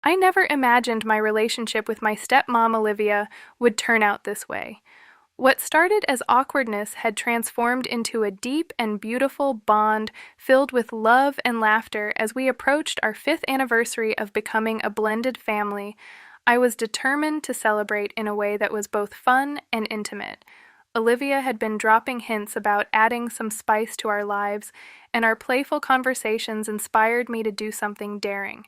I never imagined my relationship with my stepmom Olivia would turn out this way. What started as awkwardness had transformed into a deep and beautiful bond filled with love and laughter as we approached our 5th anniversary of becoming a blended family. I was determined to celebrate in a way that was both fun and intimate. Olivia had been dropping hints about adding some spice to our lives, and our playful conversations inspired me to do something daring.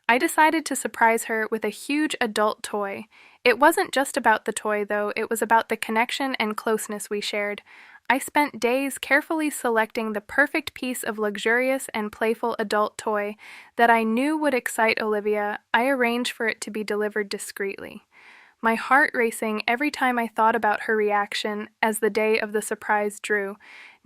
I decided to surprise her with a huge adult toy. It wasn't just about the toy, though, it was about the connection and closeness we shared. I spent days carefully selecting the perfect piece of luxurious and playful adult toy that I knew would excite Olivia. I arranged for it to be delivered discreetly, my heart racing every time I thought about her reaction as the day of the surprise drew.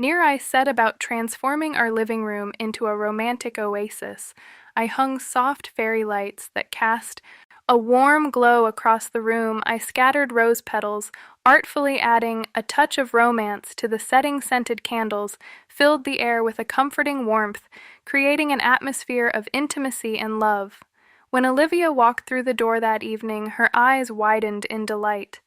I set about transforming our living room into a romantic oasis. I hung soft fairy lights that cast a warm glow across the room. I scattered rose petals, artfully adding a touch of romance to the setting scented candles, filled the air with a comforting warmth, creating an atmosphere of intimacy and love. When Olivia walked through the door that evening, her eyes widened in delight.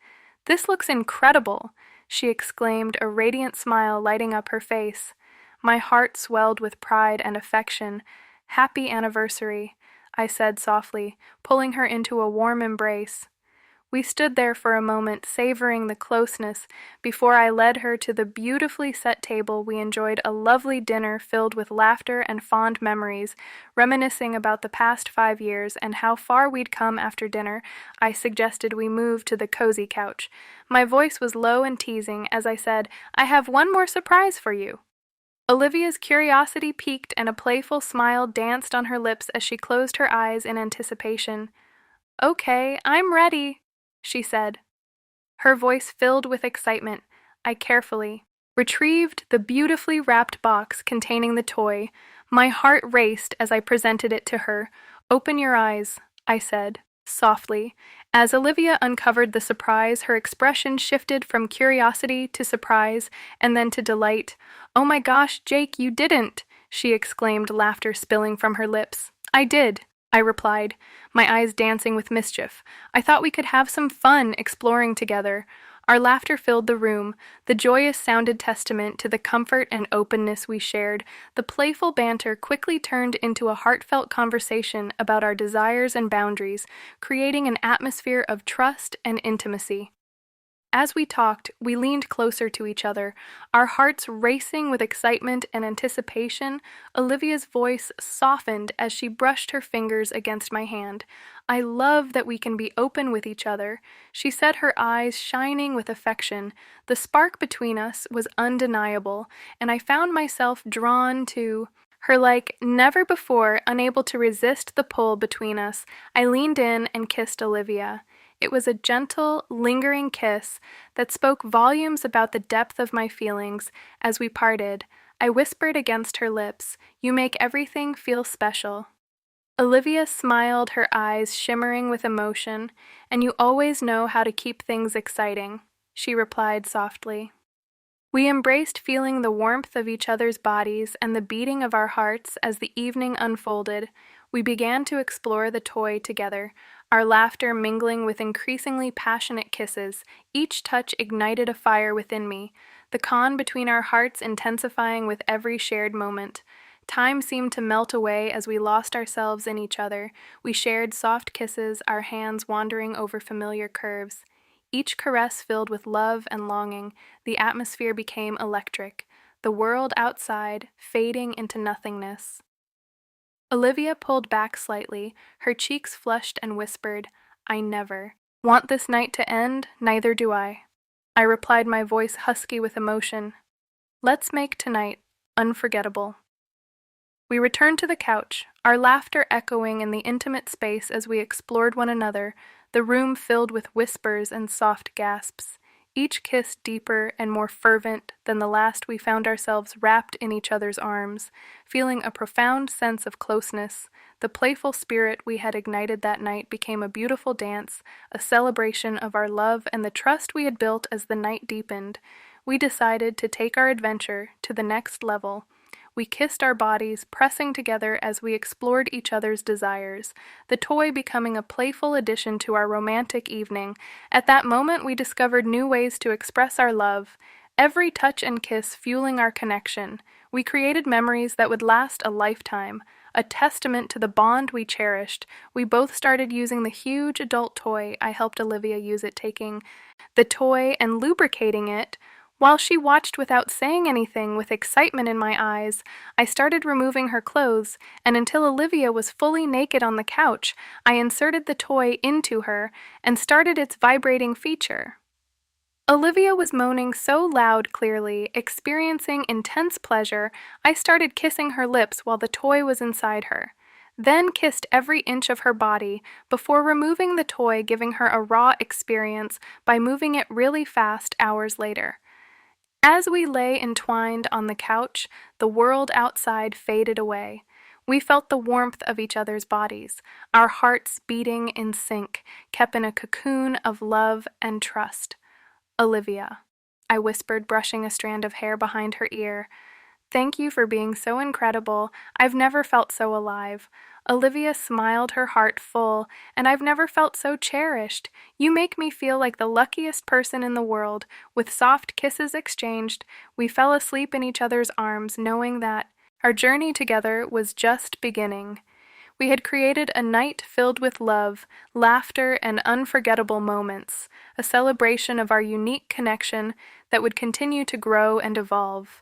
"This looks incredible," she exclaimed, a radiant smile lighting up her face. My heart swelled with pride and affection. "Happy anniversary," I said softly, pulling her into a warm embrace. We stood there for a moment, savoring the closeness, before I led her to the beautifully set table. We enjoyed a lovely dinner filled with laughter and fond memories, reminiscing about the past 5 years and how far we'd come after dinner. I suggested we move to the cozy couch. My voice was low and teasing as I said, "I have one more surprise for you." Olivia's curiosity peaked and a playful smile danced on her lips as she closed her eyes in anticipation. "Okay, I'm ready," she said, her voice filled with excitement. I carefully retrieved the beautifully wrapped box containing the toy. My heart raced as I presented it to her. "Open your eyes," I said, softly. As Olivia uncovered the surprise, her expression shifted from curiosity to surprise and then to delight. "Oh my gosh, Jake, you didn't!" she exclaimed, laughter spilling from her lips. "I did," I replied, my eyes dancing with mischief. "I thought we could have some fun exploring together." Our laughter filled the room, the joyous sounded testament to the comfort and openness we shared. The playful banter quickly turned into a heartfelt conversation about our desires and boundaries, creating an atmosphere of trust and intimacy. As we talked, we leaned closer to each other, our hearts racing with excitement and anticipation. Olivia's voice softened as she brushed her fingers against my hand. "I love that we can be open with each other," she said, her eyes shining with affection. The spark between us was undeniable, and I found myself drawn to her like never before, unable to resist the pull between us. I leaned in and kissed Olivia. It was a gentle, lingering kiss that spoke volumes about the depth of my feelings. As we parted, I whispered against her lips, "You make everything feel special." Olivia smiled, her eyes shimmering with emotion. "And you always know how to keep things exciting," she replied softly. We embraced, feeling the warmth of each other's bodies and the beating of our hearts as the evening unfolded. We began to explore the toy together, our laughter mingling with increasingly passionate kisses. Each touch ignited a fire within me, the bond between our hearts intensifying with every shared moment. Time seemed to melt away as we lost ourselves in each other. We shared soft kisses, our hands wandering over familiar curves. Each caress filled with love and longing. The atmosphere became electric, the world outside fading into nothingness. Olivia pulled back slightly, her cheeks flushed, and whispered, "I never want this night to end, neither do I." I replied, my voice husky with emotion, "Let's make tonight unforgettable." We returned to the couch, our laughter echoing in the intimate space as we explored one another, the room filled with whispers and soft gasps. Each kiss deeper and more fervent than the last. We found ourselves wrapped in each other's arms, feeling a profound sense of closeness. The playful spirit we had ignited that night became a beautiful dance, a celebration of our love and the trust we had built as the night deepened. We decided to take our adventure to the next level. We kissed our bodies, pressing together as we explored each other's desires, the toy becoming a playful addition to our romantic evening. At that moment, we discovered new ways to express our love, every touch and kiss fueling our connection. We created memories that would last a lifetime. A testament to the bond we cherished, we both started using the huge adult toy I helped Olivia use it, taking the toy and lubricating it. While she watched without saying anything, with excitement in my eyes, I started removing her clothes, and until Olivia was fully naked on the couch, I inserted the toy into her and started its vibrating feature. Olivia was moaning so loud, clearly, experiencing intense pleasure, I started kissing her lips while the toy was inside her. Then kissed every inch of her body, before removing the toy, giving her a raw experience by moving it really fast hours later. As we lay entwined on the couch, the world outside faded away. We felt the warmth of each other's bodies, our hearts beating in sync, kept in a cocoon of love and trust. Olivia, I whispered, brushing a strand of hair behind her ear. Thank you for being so incredible. I've never felt so alive. Olivia smiled, her heart full, and I've never felt so cherished. You make me feel like the luckiest person in the world. With soft kisses exchanged, we fell asleep in each other's arms, knowing that our journey together was just beginning. We had created a night filled with love, laughter, and unforgettable moments, a celebration of our unique connection that would continue to grow and evolve.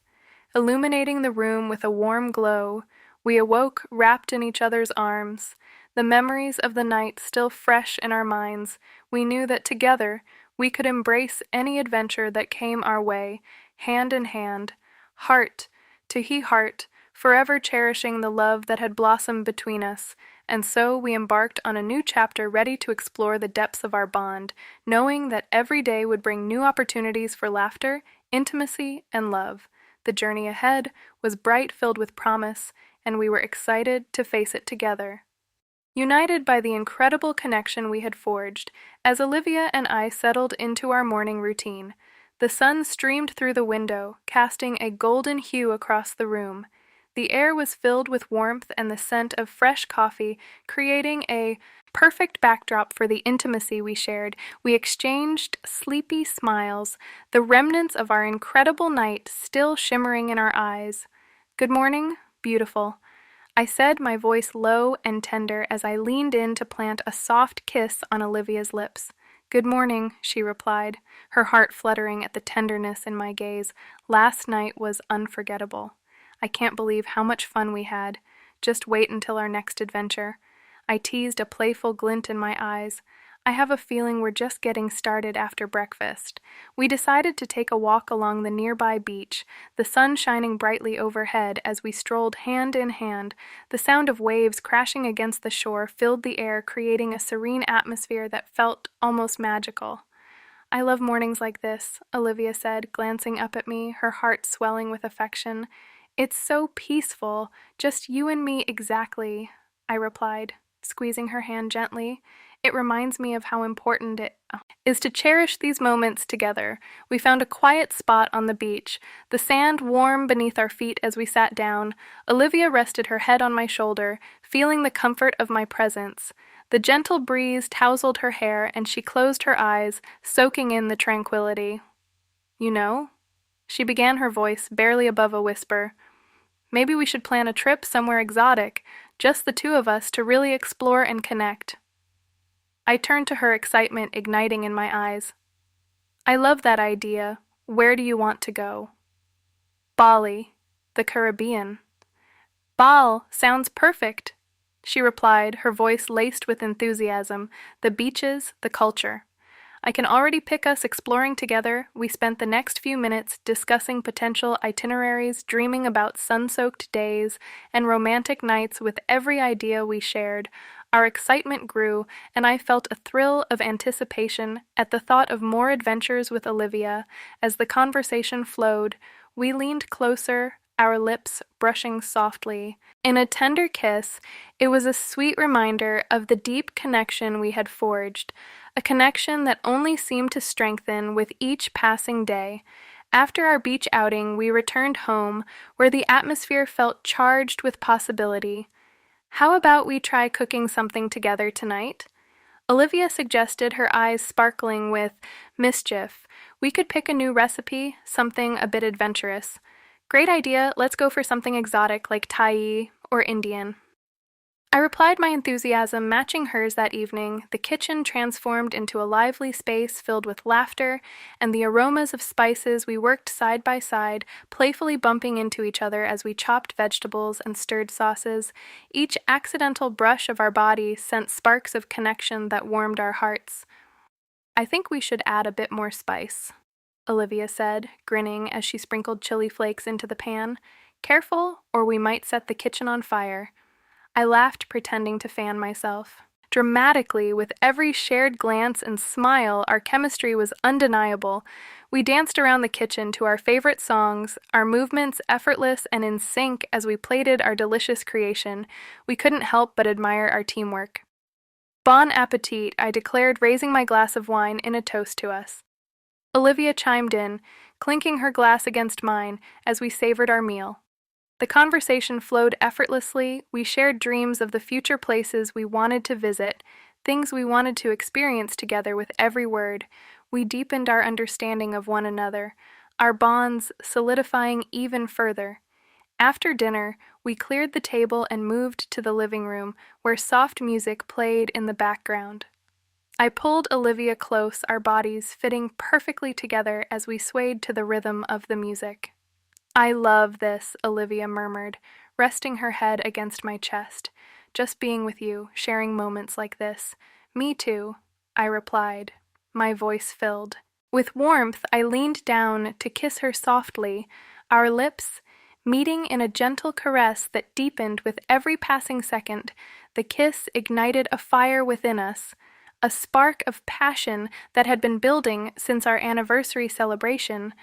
Illuminating the room with a warm glow, we awoke wrapped in each other's arms. The memories of the night still fresh in our minds, we knew that together we could embrace any adventure that came our way, hand in hand, heart to heart, forever cherishing the love that had blossomed between us. And so we embarked on a new chapter, ready to explore the depths of our bond, knowing that every day would bring new opportunities for laughter, intimacy, and love. The journey ahead was bright, filled with promise, and we were excited to face it together. United by the incredible connection we had forged, as Olivia and I settled into our morning routine, the sun streamed through the window, casting a golden hue across the room. The air was filled with warmth and the scent of fresh coffee, creating a perfect backdrop for the intimacy we shared. We exchanged sleepy smiles, the remnants of our incredible night still shimmering in our eyes. "Good morning, beautiful," I said, my voice low and tender as I leaned in to plant a soft kiss on Olivia's lips. "Good morning," she replied, her heart fluttering at the tenderness in my gaze. "Last night was unforgettable. I can't believe how much fun we had. Just wait until our next adventure." I teased, a playful glint in my eyes. "I have a feeling we're just getting started after breakfast." We decided to take a walk along the nearby beach, the sun shining brightly overhead as we strolled hand in hand. The sound of waves crashing against the shore filled the air, creating a serene atmosphere that felt almost magical. "I love mornings like this," Olivia said, glancing up at me, her heart swelling with affection. "It's so peaceful, just you and me exactly," I replied, squeezing her hand gently. "It reminds me of how important it is to cherish these moments together." We found a quiet spot on the beach, the sand warm beneath our feet as we sat down. Olivia rested her head on my shoulder, feeling the comfort of my presence. The gentle breeze tousled her hair, and she closed her eyes, soaking in the tranquility. "You know," she began, her voice barely above a whisper, "maybe we should plan a trip somewhere exotic, just the two of us, to really explore and connect." I turned to her, excitement igniting in my eyes. "I love that idea. Where do you want to go?" "Bali, the Caribbean." "Bal sounds perfect," she replied, her voice laced with enthusiasm. "The beaches, the culture. I can already pick us exploring together." We spent the next few minutes discussing potential itineraries, dreaming about sun-soaked days and romantic nights. With every idea we shared, our excitement grew, and I felt a thrill of anticipation at the thought of more adventures with Olivia. As the conversation flowed, we leaned closer, our lips brushing softly. In a tender kiss, it was a sweet reminder of the deep connection we had forged, a connection that only seemed to strengthen with each passing day. After our beach outing, we returned home, where the atmosphere felt charged with possibility. How about we try cooking something together tonight? Olivia suggested, her eyes sparkling with mischief. We could pick a new recipe, something a bit adventurous. Great idea, let's go for something exotic like Thai or Indian. I replied, my enthusiasm matching hers that evening. The kitchen transformed into a lively space filled with laughter and the aromas of spices. We worked side by side, playfully bumping into each other as we chopped vegetables and stirred sauces. Each accidental brush of our bodies sent sparks of connection that warmed our hearts. I think we should add a bit more spice, Olivia said, grinning as she sprinkled chili flakes into the pan. Careful, or we might set the kitchen on fire. I laughed, pretending to fan myself. Dramatically, with every shared glance and smile, our chemistry was undeniable. We danced around the kitchen to our favorite songs, our movements effortless and in sync as we plated our delicious creation. We couldn't help but admire our teamwork. Bon appetit, I declared, raising my glass of wine in a toast to us. Olivia chimed in, clinking her glass against mine as we savored our meal. The conversation flowed effortlessly. We shared dreams of the future places we wanted to visit, things we wanted to experience together with every word. We deepened our understanding of one another, our bonds solidifying even further. After dinner, we cleared the table and moved to the living room, where soft music played in the background. I pulled Olivia close, our bodies fitting perfectly together as we swayed to the rhythm of the music. I love this, Olivia murmured, resting her head against my chest. Just being with you, sharing moments like this. Me too, I replied, my voice filled. With warmth, I leaned down to kiss her softly, our lips meeting in a gentle caress that deepened with every passing second. The kiss ignited a fire within us, a spark of passion that had been building since our anniversary celebration.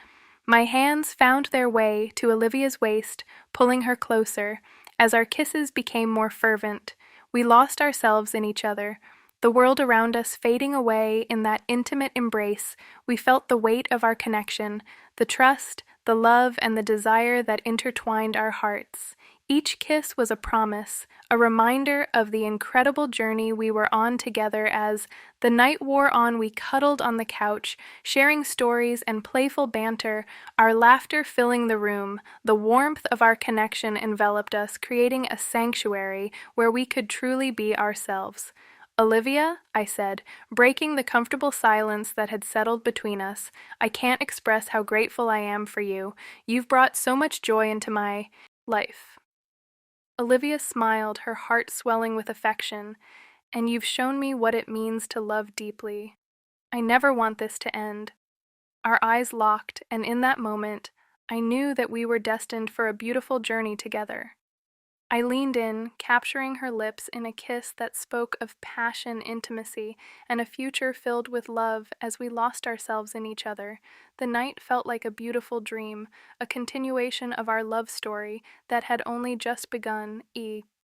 My hands found their way to Olivia's waist, pulling her closer. As our kisses became more fervent, we lost ourselves in each other. The world around us fading away in that intimate embrace, we felt the weight of our connection, the trust, the love, and the desire that intertwined our hearts. Each kiss was a promise, a reminder of the incredible journey we were on together. As the night wore on, we cuddled on the couch, sharing stories and playful banter, our laughter filling the room. The warmth of our connection enveloped us, creating a sanctuary where we could truly be ourselves. Olivia, I said, breaking the comfortable silence that had settled between us, I can't express how grateful I am for you. You've brought so much joy into my life. Olivia smiled, her heart swelling with affection, and you've shown me what it means to love deeply. I never want this to end. Our eyes locked, and in that moment, I knew that we were destined for a beautiful journey together. I leaned in, capturing her lips in a kiss that spoke of passion, intimacy, and a future filled with love as we lost ourselves in each other. The night felt like a beautiful dream, a continuation of our love story that had only just begun.